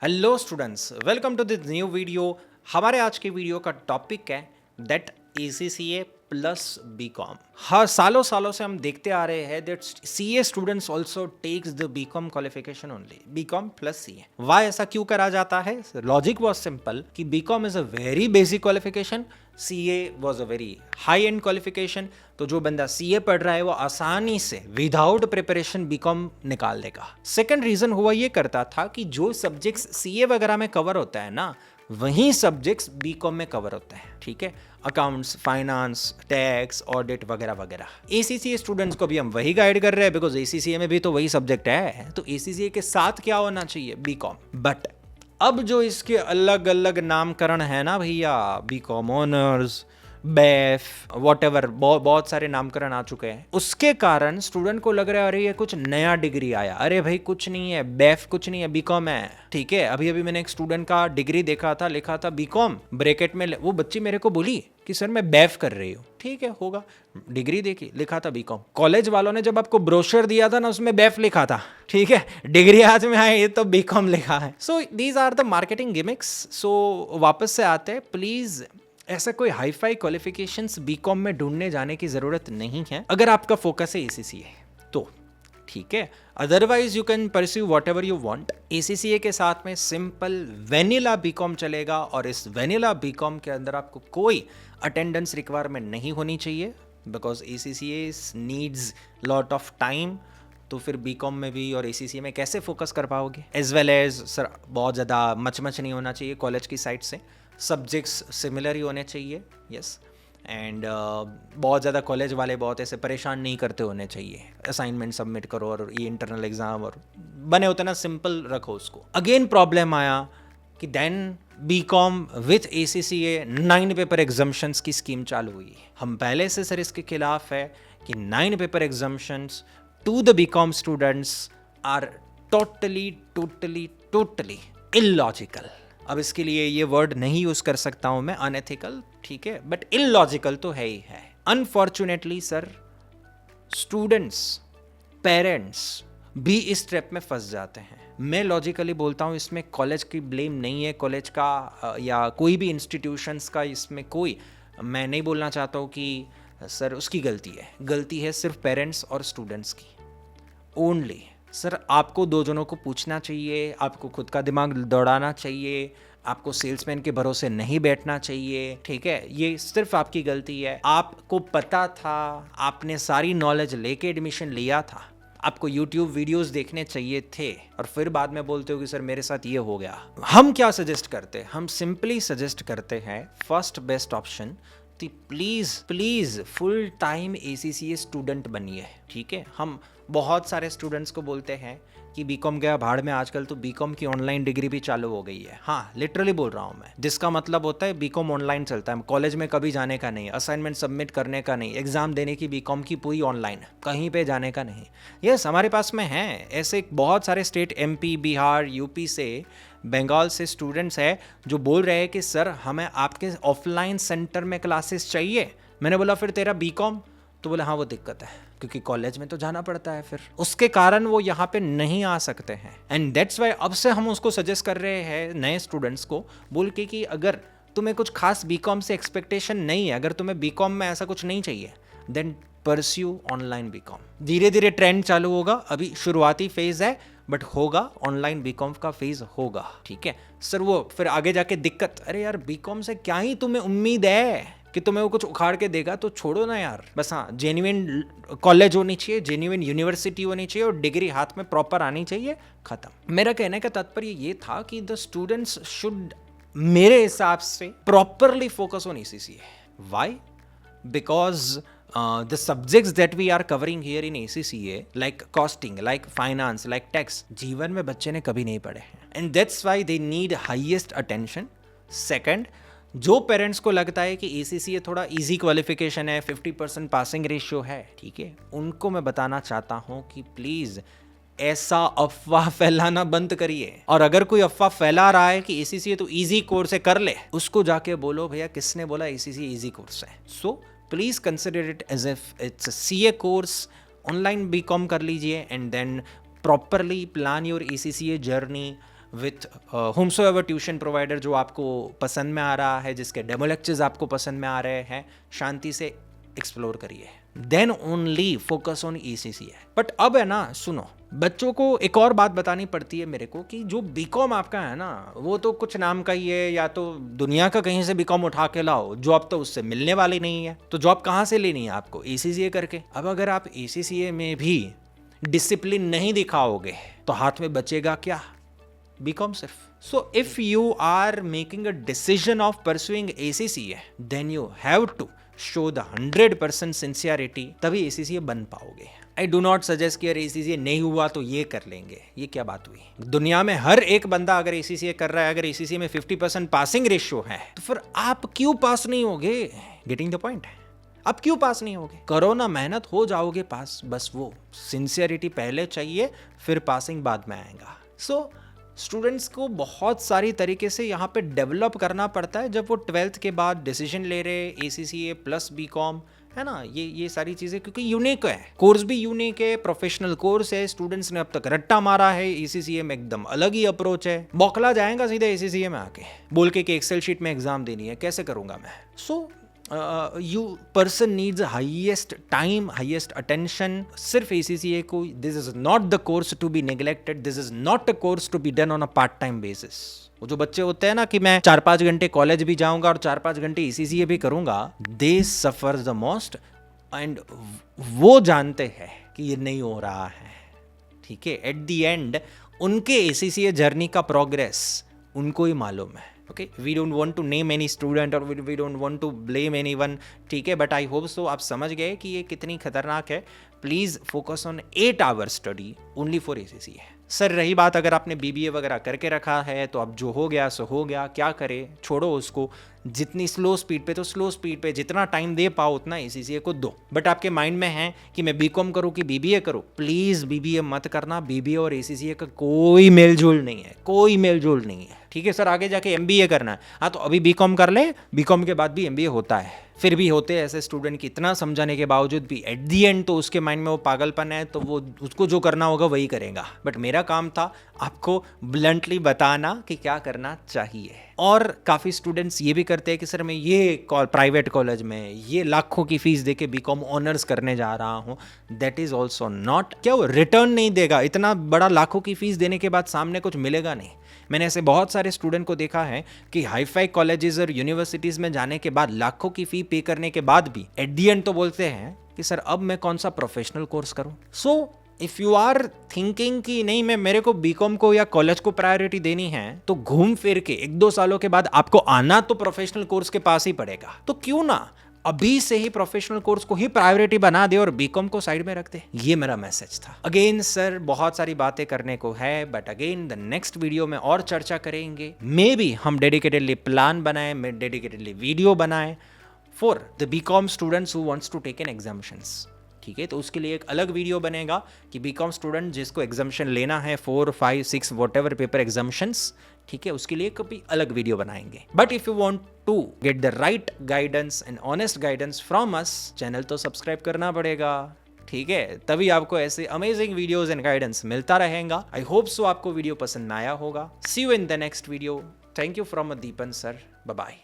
Hello students, welcome to this new video. हमारे आज के वीडियो का टॉपिक है दैट ACCA प्लस BCom। हाँ, सालों सालों से हम देखते आ रहे हैं that CA students also takes the BCom qualification only, BCom plus CA। Why ऐसा क्यों करा जाता है? लॉजिक वॉज सिंपल कि BCom is a very basic qualification, CA was a very high end qualification. तो जो बंदा CA पढ़ रहा है वो आसानी से विदाउट प्रिपरेशन BCom निकाल देगा। सेकंड रीजन हुआ ये करता था कि जो सब्जेक्ट्स CA वगैरह में कवर होता है ना, वही सब्जेक्ट्स BCom में कवर होते हैं। ठीक है, अकाउंट्स, फाइनेंस, टैक्स, ऑडिट वगैरह वगैरह। ACCA स्टूडेंट्स को भी हम वही गाइड कर रहे हैं बिकॉज ACCA में भी तो वही सब्जेक्ट है। तो ACCA के साथ क्या होना चाहिए? BCom। बट अब जो इसके अलग अलग नामकरण है ना भैया, BCom honours, BAIF, what ever, बहुत सारे नामकरण आ चुके हैं। उसके कारण स्टूडेंट को लग रहा है अरे ये कुछ नया डिग्री आया। अरे भाई कुछ नहीं है, बैफ कुछ नहीं है, BCom है। ठीक है, अभी अभी मैंने एक स्टूडेंट का डिग्री देखा था, लिखा था BCom ब्रैकेट में। वो बच्ची मेरे को बोली कि सर मैं बैफ कर रही हूँ। ठीक है, होगा, डिग्री देखी, लिखा था BCom। कॉलेज वालों ने जब आपको ब्रोशर दिया था ना, उसमें बैफ लिखा था। ठीक है, डिग्री हाथ में आए ये तो BCom लिखा है। So these are the marketing gimmicks. So वापस से आते हैं, प्लीज ऐसा कोई हाई फाई क्वालिफिकेशंस BCom में ढूंढने जाने की जरूरत नहीं है अगर आपका फोकस है ACCA तो। ठीक है, otherwise you can pursue what ever you want. ACCA के साथ में सिंपल वेनिला BCom चलेगा और इस वेनिला BCom के अंदर आपको कोई अटेंडेंस रिक्वायरमेंट नहीं होनी चाहिए because ACCA needs lot of time. तो फिर BCom में भी और ACCA में कैसे फोकस कर पाओगे? एज वेल एज सर बहुत ज़्यादा मच नहीं होना चाहिए कॉलेज की साइड से, सब्जेक्ट्स सिमिलर ही होने चाहिए। यस, एंड बहुत ज़्यादा कॉलेज वाले बहुत ऐसे परेशान नहीं करते होने चाहिए, असाइनमेंट सबमिट करो और ये इंटरनल एग्जाम और बने होते ना, सिंपल रखो उसको। अगेन प्रॉब्लम आया कि then BCom with ACCA 9 paper examinations की स्कीम चालू हुई। हम पहले से सर इसके खिलाफ है कि 9 paper examinations to the BCom students are totally illogical. अब इसके लिए ये वर्ड नहीं यूज कर सकता हूं मैं, अनएथिकल, ठीक है, बट इलॉजिकल तो है ही है। अनफॉर्चुनेटली सर स्टूडेंट्स, पेरेंट्स भी इस ट्रैप में फंस जाते हैं। मैं लॉजिकली बोलता हूँ, इसमें कॉलेज की ब्लेम नहीं है, कॉलेज का या कोई भी इंस्टीट्यूशंस का इसमें कोई, मैं नहीं बोलना चाहता हूँ कि सर उसकी गलती है सिर्फ पेरेंट्स और स्टूडेंट्स की ओनली। सर आपको दो जनों को पूछना चाहिए, आपको खुद का दिमाग दौड़ाना चाहिए, आपको सेल्समैन के भरोसे नहीं बैठना चाहिए। ठीक है, ये सिर्फ आपकी गलती है। आपको पता था, आपने सारी नॉलेज लेके एडमिशन लिया था, आपको YouTube वीडियोस देखने चाहिए थे और फिर बाद में बोलते हो कि सर मेरे साथ ये हो गया। हम क्या सजेस्ट करते हैं? हम सिंपली सजेस्ट करते हैं फर्स्ट बेस्ट ऑप्शन, तो please full time ACCA student बनिए। ठीक है, हम बहुत सारे स्टूडेंट्स को बोलते हैं कि BCom गया भाड़ में, आजकल तो BCom की ऑनलाइन डिग्री भी चालू हो गई है। हाँ, लिटरली बोल रहा हूँ मैं, जिसका मतलब होता है BCom ऑनलाइन चलता है, कॉलेज में कभी जाने का नहीं, असाइनमेंट सबमिट करने का नहीं, एग्जाम देने की BCom की पूरी ऑनलाइन, कहीं पे जाने का नहीं। यस, हमारे पास में है ऐसे बहुत सारे स्टेट, MP, बिहार, UP से, बंगाल से स्टूडेंट्स है जो बोल रहे हैं कि सर हमें आपके ऑफलाइन सेंटर में क्लासेस चाहिए। मैंने बोला फिर तेरा BCom? तो बोला हाँ वो दिक्कत है क्योंकि कॉलेज में तो जाना पड़ता है, फिर उसके कारण वो यहाँ पे नहीं आ सकते हैं। एंड दैट्स वाई अब से हम उसको सजेस्ट कर रहे हैं नए स्टूडेंट्स को बोल के कि अगर तुम्हें कुछ खास BCom से एक्सपेक्टेशन नहीं है, अगर तुम्हें BCom में ऐसा कुछ नहीं चाहिए, देन परस्यू ऑनलाइन BCom। धीरे धीरे ट्रेंड चालू होगा, अभी शुरुआती फेज है बट होगा, ऑनलाइन BCom का फेज होगा। ठीक है सर, वो फिर आगे जाके दिक्कत, अरे यार BCom से क्या ही तुम्हें उम्मीद है कि तुम्हें वो कुछ उखाड़ के देगा, तो छोड़ो ना यार। बस हाँ, जेन्युइन कॉलेज होनी चाहिए, जेन्युइन यूनिवर्सिटी होनी चाहिए और डिग्री हाथ में प्रॉपर आनी चाहिए, खत्म। मेरा कहने का तात्पर्य ये था कि द स्टूडेंट्स शुड, मेरे हिसाब से, properly focus on ACCA। Why? Because the subjects that we are covering here in ACCA, like costing, like finance, like tax, जीवन में बच्चे ने कभी नहीं पढ़े हैं, and that's why they need highest attention. Second, जो पेरेंट्स को लगता है कि ACCA थोड़ा इजी क्वालिफिकेशन है, 50% पासिंग रेशियो है, ठीक है, उनको मैं बताना चाहता हूँ कि प्लीज ऐसा अफवाह फैलाना बंद करिए। और अगर कोई अफवाह फैला रहा है कि ACCA तो इजी कोर्स है, कर ले, उसको जाके बोलो भैया किसने बोला ACCA इजी कोर्स है। So please consider it as if it's a CA course. Online BCom कर लीजिए and then properly plan your ACCA journey. With whomsoever tuition provider जो आपको पसंद में आ रहा है, जिसके डेमो लेक्चर्स आपको पसंद में आ रहे हैं, शांति से एक्सप्लोर करिए, then only focus on ECCA। But अब है ना, सुनो, बच्चों को एक और बात बतानी पड़ती है मेरे को कि जो बीकॉम आपका है ना, वो तो कुछ नाम का ही है, या तो दुनिया का कहीं से बीकॉम उठा के लाओ, जॉब तो उससे मिलने वाली नहीं है, तो जॉब कहाँ से लेनी है आपको? ECCA करके। अब अगर आप ECCA में भी डिसिप्लिन नहीं दिखाओगे तो हाथ में बचेगा क्या? बीकॉम सिर्फ। So if you are making a decision of pursuing ACCA, then you have to show the 100% sincerity, तभी ACCA बन पाओगे। आई डू नॉट सजेस्ट कि अगर ACCA नहीं हुआ तो ये कर लेंगे, ये क्या बात हुई? दुनिया में हर एक बंदा अगर ACCA कर रहा है, अगर ACCA में 50% पासिंग रेशियो है, तो फिर आप क्यों पास नहीं होगे? Getting the point? आप क्यों पास नहीं होगे? करो ना, मेहनत, हो जाओगे पास। बस वो सिंसियरिटी पहले चाहिए, फिर पासिंग बाद में आएगा। सो स्टूडेंट्स को बहुत सारी तरीके से यहाँ पे डेवलप करना पड़ता है जब वो 12th के बाद डिसीजन ले रहे ACCA प्लस BCom, है ना, ये सारी चीज़ें, क्योंकि यूनिक है, कोर्स भी यूनिक है, प्रोफेशनल कोर्स है, स्टूडेंट्स ने अब तक रट्टा मारा है, ACCA में एकदम अलग ही अप्रोच है। बौखला जाएगा सीधे ACCA में आके, बोल के कि एक्सेल शीट में एग्जाम देनी है, कैसे करूँगा मैं? सो you person needs highest time, highest attention। सिर्फ ACCA को, this is not the course to be neglected, this is not a course to be done on a part time basis। वो जो बच्चे होते हैं ना कि मैं 4-5 घंटे कॉलेज भी जाऊंगा और 4-5 घंटे ACCA भी करूंगा, they suffer the most, and वो जानते हैं कि ये नहीं हो रहा है, ठीक है? एट द एंड उनके ACCA जर्नी का प्रोग्रेस उनको ही मालूम है। Okay, we don't want to name any student or we don't want to blame anyone, ठीक है? बट आई होप सो आप समझ गए कि ये कितनी खतरनाक है। Please focus on 8 hour study only for ACCA। Sir रही बात अगर आपने BBA वगैरह करके रखा है तो अब जो हो गया सो हो गया, क्या करे, छोड़ो उसको। जितनी स्लो स्पीड पे तो स्लो स्पीड पे, जितना टाइम दे पाओ उतना ACCA को दो। बट आपके माइंड में है कि मैं BCom करूँ कि BBA करूँ, प्लीज़ BBA मत करना। BBA और ACCA का कोई मेल जोल नहीं है, कोई मेल जोल नहीं है, ठीक है? सर आगे जाके MBA करना है, हाँ तो अभी BCom कर ले, BCom के बाद भी MBA होता है। फिर भी होते हैं ऐसे स्टूडेंट की, इतना समझाने के बावजूद भी एट दी एंड तो उसके माइंड में वो पागलपन है, तो वो उसको जो करना होगा वही करेगा। बट मेरा काम था आपको ब्लंटली बताना कि क्या करना चाहिए। और काफ़ी स्टूडेंट्स ये भी करते हैं कि सर मैं ये प्राइवेट कॉलेज में ये लाखों की फीस दे के BCom ऑनर्स करने जा रहा हूँ, दैट इज़ ऑल्सो नॉट, क्या वो रिटर्न नहीं देगा? इतना बड़ा लाखों की फीस देने के बाद सामने कुछ मिलेगा नहीं। मैंने ऐसे बहुत सारे स्टूडेंट को देखा है कि हाईफाई कॉलेजेस और यूनिवर्सिटीज़ में जाने के बाद, लाखों की फी पे करने के बाद भी एट दी एंड तो बोलते हैं कि सर अब मैं कौन सा प्रोफेशनल कोर्स करूं। So if you are thinking कि नहीं मैं मेरे को BCom को या कॉलेज को प्रायोरिटी देनी है, तो घूम फिर के 1-2 सालों के बाद आपको आना तो प्रोफेशनल कोर्स के पास ही पड़ेगा। तो क्यों ना अभी से ही प्रोफेशनल कोर्स को ही प्रायोरिटी बना दे और BCom को साइड में रख दे। ये मेरा मैसेज था। अगेन सर बहुत सारी बातें करने को है, but again the next video में और चर्चा करेंगे। मे बी हम डेडिकेटेडली प्लान बनाए, डेडिकेटेडली वीडियो बनाए for the BCom students who wants to take an examinations, ठीक है? तो उसके लिए एक अलग वीडियो बनेगा कि BCom स्टूडेंट जिसको एग्जामिशन लेना है 4, 5, 6 वॉट एवर पेपर एग्जामिशंस, ठीक है, उसके लिए कभी अलग वीडियो बनाएंगे। But if you want to get the right guidance and honest guidance from us, channel तो सब्सक्राइब करना पड़ेगा, ठीक है? तभी आपको ऐसे अमेजिंग वीडियोस एंड गाइडेंस मिलता रहेगा। आई होप सो आपको वीडियो पसंद आया होगा। See you in the next video. Thank you from Deepan sir. Bye bye.